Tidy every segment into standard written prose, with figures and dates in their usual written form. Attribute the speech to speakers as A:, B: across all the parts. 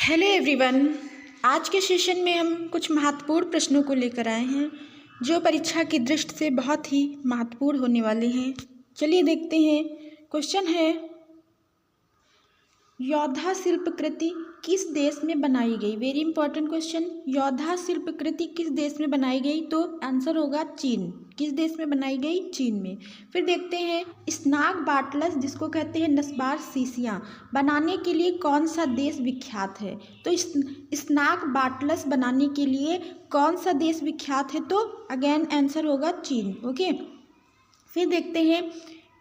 A: Hello everyone. आज के session में हम कुछ महत्वपूर्ण प्रश्नों को लेकर आए हैं जो परीक्षा की दृष्टि से बहुत ही महत्वपूर्ण होने वाले हैं। चलिए देखते हैं। क्वेश्चन है, योद्धा शिल्पकृति किस देश में बनाई गई। Very important question. योद्धा शिल्पकृति किस देश में बनाई गई, तो आंसर होगा चीन। किस देश में बनाई गई, चीन में। फिर देखते हैं, स्नाग बाटलस जिसको कहते हैं नस्बार शीशियाँ बनाने के लिए कौन सा देश विख्यात है। तो स्नाग बाटलस बनाने के लिए कौन सा देश विख्यात है, तो अगेन आंसर होगा चीन। ओके। फिर देखते हैं,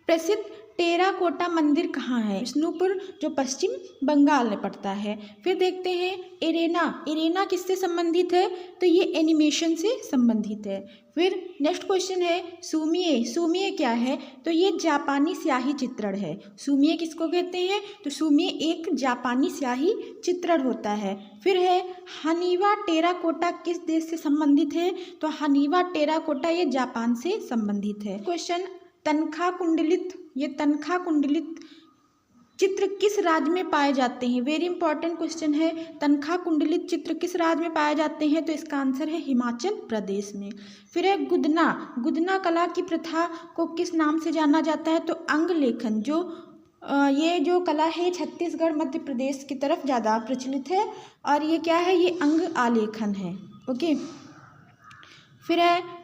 A: प्रसिद्ध टेराकोटा मंदिर कहाँ है। विष्णुपुर, जो पश्चिम बंगाल में पड़ता है। फिर देखते हैं, एरेना किससे संबंधित है, तो ये एनिमेशन से संबंधित है। फिर नेक्स्ट क्वेश्चन है, सुमिए क्या है, तो ये जापानी स्याही चित्रण है। सुमिए किसको कहते हैं, तो सुमिए एक जापानी स्याही चित्रण होता है। फिर है, हनीवा टेराकोटा किस देश से संबंधित है, तो हनीवा टेराकोटा ये जापान से संबंधित है। क्वेश्चन, तनखा कुंडलित चित्र किस राज्य में पाए जाते हैं। वेरी इंपॉर्टेंट क्वेश्चन है। तनखा कुंडलित चित्र किस राज्य में पाए जाते हैं, तो इसका आंसर है हिमाचल प्रदेश में। फिर है, गुदना कला की प्रथा को किस नाम से जाना जाता है, तो अंग लेखन। ये जो कला है छत्तीसगढ़ मध्य प्रदेश की तरफ ज़्यादा प्रचलित है और ये क्या है, ये अंग आलेखन है। ओके। फिर है,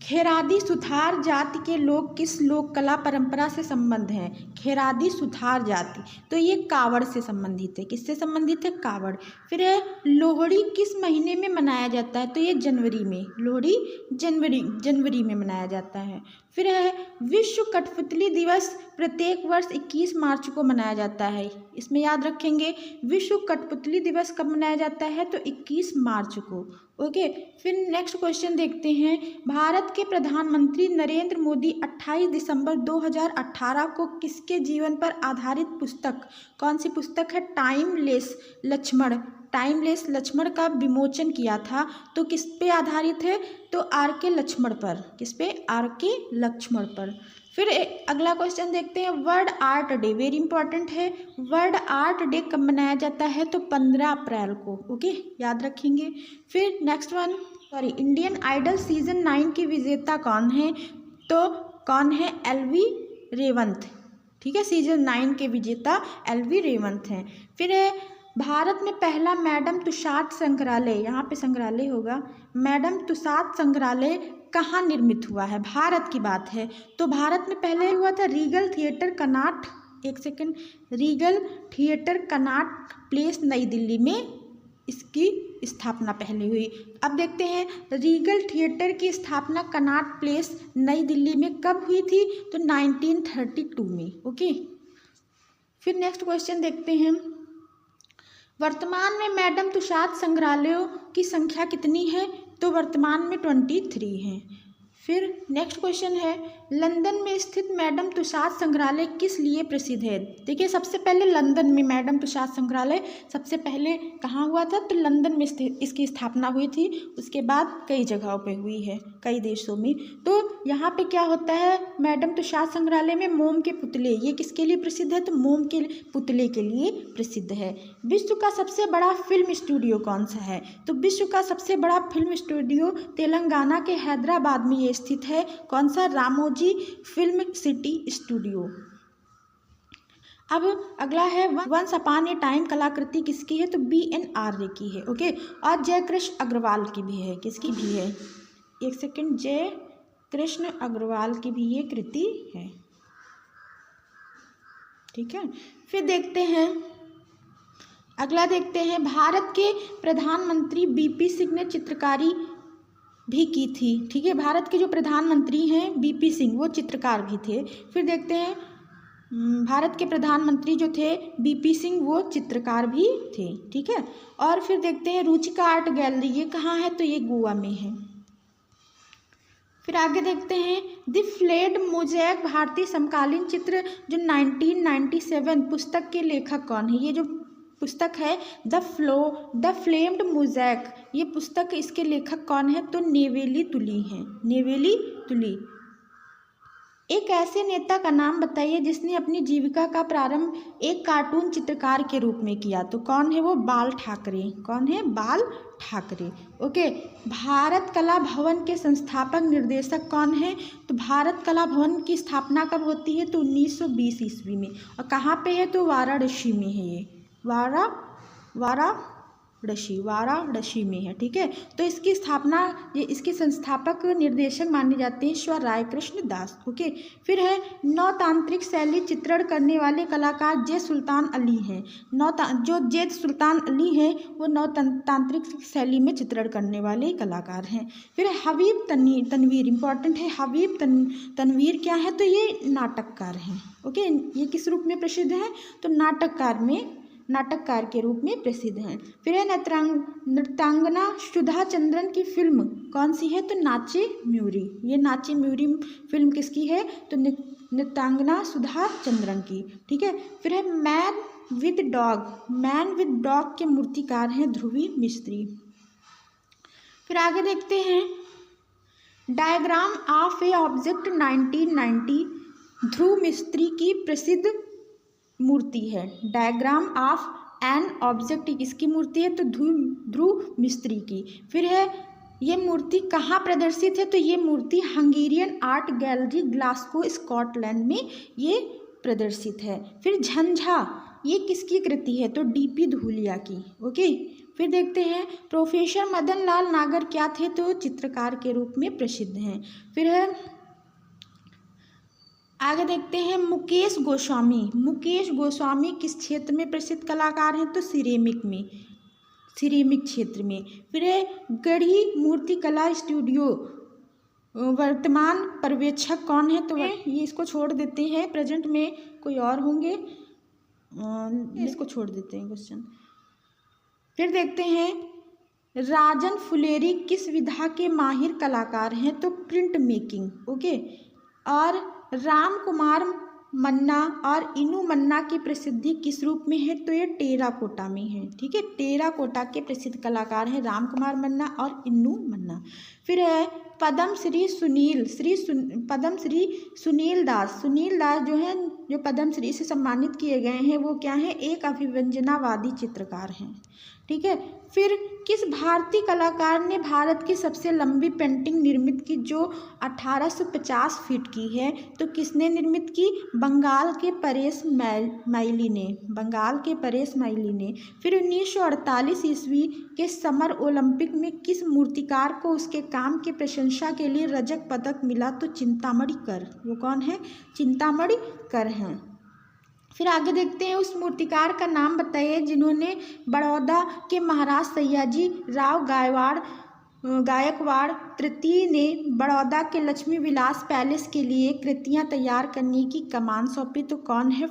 A: खेरादी सुथार जाति के लोग किस लोक कला परंपरा से संबंध हैं। खेरादी सुथार जाति, तो ये कावड़ से संबंधित है। किससे संबंधित है, कावड़। फिर है, लोहड़ी किस महीने में मनाया जाता है, तो ये जनवरी में। लोहड़ी जनवरी में मनाया जाता है। फिर है, विश्व कठपुतली दिवस प्रत्येक वर्ष 21 मार्च को मनाया जाता है। इसमें याद रखेंगे, विश्व कठपुतली दिवस कब मनाया जाता है, तो 21 मार्च को। ओके। फिर नेक्स्ट क्वेश्चन देखते हैं, भारत के प्रधानमंत्री नरेंद्र मोदी 28 दिसंबर 2018 को किसके जीवन पर आधारित पुस्तक, कौन सी पुस्तक है, टाइमलेस लक्ष्मण का विमोचन किया था। तो किस पे आधारित है, तो आर.के. लक्ष्मण पर। किस पे, आर.के. लक्ष्मण पर। फिर अगला क्वेश्चन देखते हैं, world art day. Very important है। वर्ल्ड आर्ट डे कब मनाया जाता है, तो 15 अप्रैल को। ओके, याद रखेंगे। फिर next one, Indian Idol season 9 की विजेता कौन है, तो कौन है, एलवी रेवंत। ठीक है, सीजन 9 के विजेता एलवी रेवंत हैं। फिर है, भारत में पहला मैडम तुसाद संग्रहालय, यहाँ पे संग्रहालय होगा, मैडम तुसाद संग्रहालय कहाँ निर्मित हुआ है। भारत की बात है, तो भारत में पहले हुआ था Regal theatre Connaught, Regal theatre Connaught place नई दिल्ली में इसकी स्थापना पहले हुई। अब देखते हैं, रीगल थिएटर की स्थापना कनॉट प्लेस नई दिल्ली में कब हुई थी, तो 1932 में। ओके। फिर नेक्स्ट क्वेश्चन देखते हैं, वर्तमान में मैडम तुसाद संग्रहालयों की संख्या कितनी है, तो वर्तमान में 23 हैं। फिर नेक्स्ट क्वेश्चन है, लंदन में स्थित मैडम तुसाद संग्रहालय किस लिए प्रसिद्ध है। देखिए, सबसे पहले लंदन में मैडम तुसाद संग्रहालय सबसे पहले कहाँ हुआ था, तो लंदन में इसकी स्थापना हुई थी। उसके बाद कई जगहों पे हुई है, कई देशों में। तो यहाँ पे क्या होता है, मैडम तुसाद संग्रहालय में मोम के पुतले, ये किसके लिए प्रसिद्ध है, तो मोम के पुतले के लिए प्रसिद्ध है। विश्व का सबसे बड़ा फिल्म स्टूडियो कौन सा है, तो विश्व का सबसे बड़ा फिल्म स्टूडियो तेलंगाना के हैदराबाद में स्थित है। कौन सा, रामोजी फिल्म सिटी स्टूडियो। अब अगला है, वंस अपॉन ए टाइम कलाकृति किसकी है, तो B.N. आर्य की है। ओके। और जय कृष्ण अग्रवाल की भी है। किसकी भी है, एक सेकंड, जय कृष्ण अग्रवाल की भी ये कृति है। ठीक है। फिर देखते हैं, अगला देखते हैं, भारत के प्रधानमंत्री BP सिंह ने चित्रकारी भी की थी। ठीक है, भारत के जो प्रधानमंत्री हैं BP सिंह, वो चित्रकार भी थे। फिर देखते हैं, भारत के प्रधानमंत्री जो थे BP सिंह, वो चित्रकार भी थे। ठीक है। और फिर देखते हैं, रुचिका आर्ट गैलरी, ये कहाँ है, तो ये गोवा में है। फिर आगे देखते हैं, द फ्लेड मोज़ैक भारतीय समकालीन चित्र जो 1997 पुस्तक के लेखक कौन है। ये जो पुस्तक है द फ्लेम्ड मोज़ैक, ये पुस्तक इसके लेखक कौन है, तो नेवेली तुली हैं। नेवेली तुली एक ऐसे नेता का नाम बताइए जिसने अपनी जीविका का प्रारंभ एक कार्टून चित्रकार के रूप में किया। तो कौन है वो? बाल ठाकरे। कौन है? बाल ठाकरे। ओके। भारत कला भवन के संस्थापक निर्देशक कौन है? तो भारत कला भवन की स्थापना कब होती है? तो 1920 ईस्वी में। और कहाँ पे है? तो वाराणसी में है ये। वाराणसी में है। ठीक है। तो इसकी स्थापना, ये इसके संस्थापक निर्देशक माने जाते हैं ईश्वर राय कृष्ण दास। ओके। फिर है नवतांत्रिक शैली चित्रण करने वाले कलाकार जे सुल्तान अली हैं। जो जे सुल्तान अली हैं वो नवतांत्रिक शैली में चित्रण करने वाले कलाकार हैं। फिर हबीब तनवीर, इंपॉर्टेंट है। हबीब तनवीर क्या है? तो ये नाटककार हैं। ओके। ये किस रूप में प्रसिद्ध हैं? तो नाटककार के रूप में प्रसिद्ध हैं। फिर है नृत्यांगना सुधा चंद्रन की फिल्म कौन सी है? तो नाचे म्यूरी। ये नाचे म्यूरी फिल्म किसकी है? तो नृत्यांगना सुधा चंद्रन की। ठीक है। फिर है मैन विद डॉग के मूर्तिकार हैं ध्रुवी मिस्त्री। फिर आगे देखते हैं डायग्राम ऑफ ए ऑब्जेक्ट 1990 ध्रुव मिस्त्री की प्रसिद्ध मूर्ति है। डायग्राम ऑफ एन ऑब्जेक्ट किसकी मूर्ति है? तो ध्रुव मिस्त्री की। फिर है ये मूर्ति कहाँ प्रदर्शित है? तो ये मूर्ति Hungarian art gallery Glasgow Scotland में ये प्रदर्शित है। फिर झंझा ये किसकी कृति है? तो डीपी धूलिया की। ओके। फिर देखते हैं प्रोफेसर मदन लाल नागर क्या थे? तो चित्रकार के रूप में प्रसिद्ध हैं। फिर है आगे देखते हैं मुकेश गोस्वामी किस क्षेत्र में प्रसिद्ध कलाकार हैं? तो सिरेमिक क्षेत्र में। फिर है गढ़ी मूर्ति कला स्टूडियो वर्तमान पर्यवेक्षक कौन है? तो ये इसको छोड़ देते हैं, प्रेजेंट में कोई और होंगे, इसको छोड़ देते हैं क्वेश्चन। फिर देखते हैं राजन फुलेरी किस विधा के माहिर कलाकार हैं? तो प्रिंट मेकिंग। ओके। और राम कुमार मन्ना और इनू मन्ना की प्रसिद्धि किस रूप में है? तो ये टेराकोटा में है। ठीक है। टेराकोटा के प्रसिद्ध कलाकार हैं राम कुमार मन्ना और इनू मन्ना। फिर है पद्म श्री सुनील दास जो हैं, जो पद्म श्री से सम्मानित किए गए हैं, वो क्या हैं? एक अभिव्यंजनावादी चित्रकार हैं। ठीक है। फिर किस भारतीय कलाकार ने भारत की सबसे लंबी पेंटिंग निर्मित की जो 1850 फीट की है? तो किसने निर्मित की? बंगाल के परेश माइली ने। फिर 1948 ईस्वी के समर ओलंपिक में किस मूर्तिकार को उसके काम की प्रशंसा के लिए रजत पदक मिला? तो चिंतामणि कर। वो कौन है? चिंतामणि कर हैं। फिर आगे देखते हैं उस मूर्तिकार का नाम बताइए जिन्होंने बड़ौदा के महाराज सयाजी राव गायकवाड़ तृतीय ने बड़ौदा के लक्ष्मी विलास पैलेस के लिए कृतियां तैयार करने की कमान सौंपी। तो कौन है?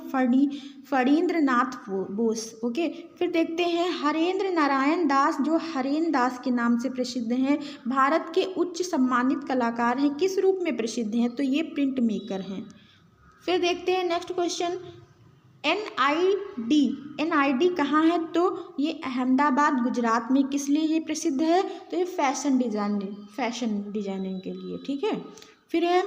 A: फणींद्र नाथ बोस। ओके। फिर देखते हैं हरेंद्र नारायण दास जो हरेन दास के नाम से प्रसिद्ध हैं, भारत के उच्च सम्मानित कलाकार हैं, किस रूप में प्रसिद्ध हैं? तो ये प्रिंट मेकर हैं। फिर देखते हैं नेक्स्ट क्वेश्चन NID कहाँ है? तो ये अहमदाबाद गुजरात में। किस लिए ये प्रसिद्ध है? तो ये फैशन डिजाइनिंग के लिए। ठीक है। फिर है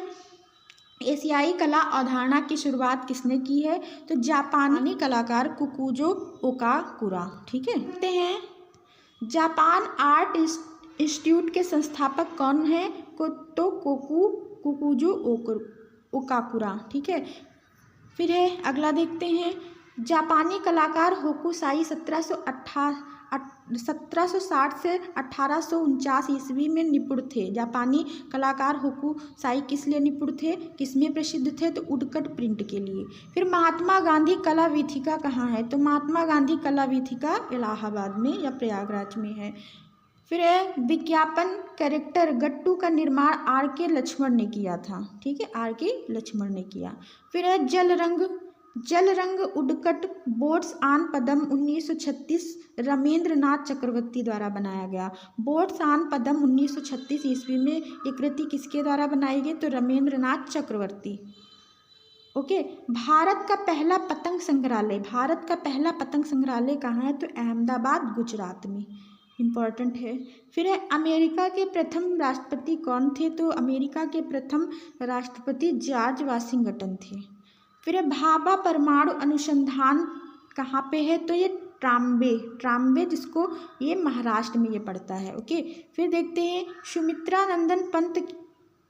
A: एशियाई कला अवधारणा की शुरुआत किसने की है? तो जापानी कलाकार कुकुजो ओकाकुरा। ठीक है। देखते हैं जापान आर्ट इंस्टीट्यूट के संस्थापक कौन है? तो कुकुजो ओकाकुरा। ठीक है। फिर है अगला देखते हैं जापानी कलाकार होकुसाई 1760 से 1849 ईस्वी में निपुण थे। जापानी कलाकार होकुसाई किस लिए निपुण थे? किस में प्रसिद्ध थे? तो वुडकट प्रिंट के लिए। फिर महात्मा गांधी कला वीथिका कहाँ है? तो महात्मा गांधी कला वीथिका इलाहाबाद में या प्रयागराज में है। फिर है विज्ञापन कैरेक्टर गट्टू का निर्माण R.K. लक्ष्मण ने किया था। ठीक है। R.K. लक्ष्मण ने किया। फिर है जल रंग उडकट बोट्स ऑन पद्म 1936 रमेंद्र नाथ चक्रवर्ती द्वारा बनाया गया। बोट्स ऑन पद्म 1936 ईस्वी में ये कृति किसके द्वारा बनाई गई? तो रमेंद्र नाथ चक्रवर्ती। ओके। भारत का पहला पतंग संग्रहालय कहाँ है? तो अहमदाबाद गुजरात में। इम्पॉर्टेंट है। फिर है अमेरिका के प्रथम राष्ट्रपति कौन थे? तो अमेरिका के प्रथम राष्ट्रपति जॉर्ज वाशिंगटन थे। फिर है भाभा परमाणु अनुसंधान कहाँ पे है? तो ये ट्राम्बे जिसको ये महाराष्ट्र में ये पड़ता है। ओके, फिर देखते हैं सुमित्रा नंदन पंत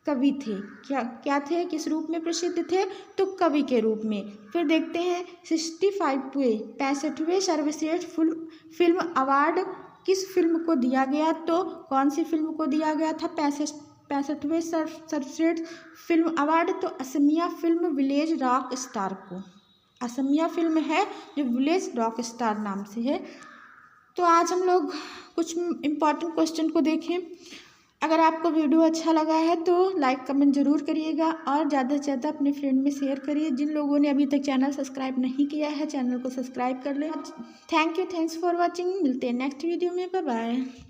A: कवि थे, क्या थे, किस रूप में प्रसिद्ध थे? तो कवि के रूप में। फिर देखते हैं 65वें सर्वश्रेष्ठ फिल्म अवार्ड किस फिल्म को दिया गया? तो कौन सी फिल्म को दिया गया था 65वें सर्वश्रेष्ठ फिल्म अवार्ड? तो Asamiya film Village Rock Star को। असमिया फिल्म है जो विलेज रॉक स्टार नाम से है। तो आज हम लोग कुछ इम्पॉर्टेंट क्वेश्चन को देखें। अगर आपको वीडियो अच्छा लगा है तो लाइक कमेंट ज़रूर करिएगा और ज़्यादा से ज़्यादा अपने फ्रेंड में शेयर करिए। जिन लोगों ने अभी तक चैनल सब्सक्राइब नहीं किया है, चैनल को सब्सक्राइब कर लें। Thanks for watching. मिलते हैं नेक्स्ट वीडियो में। Bye bye.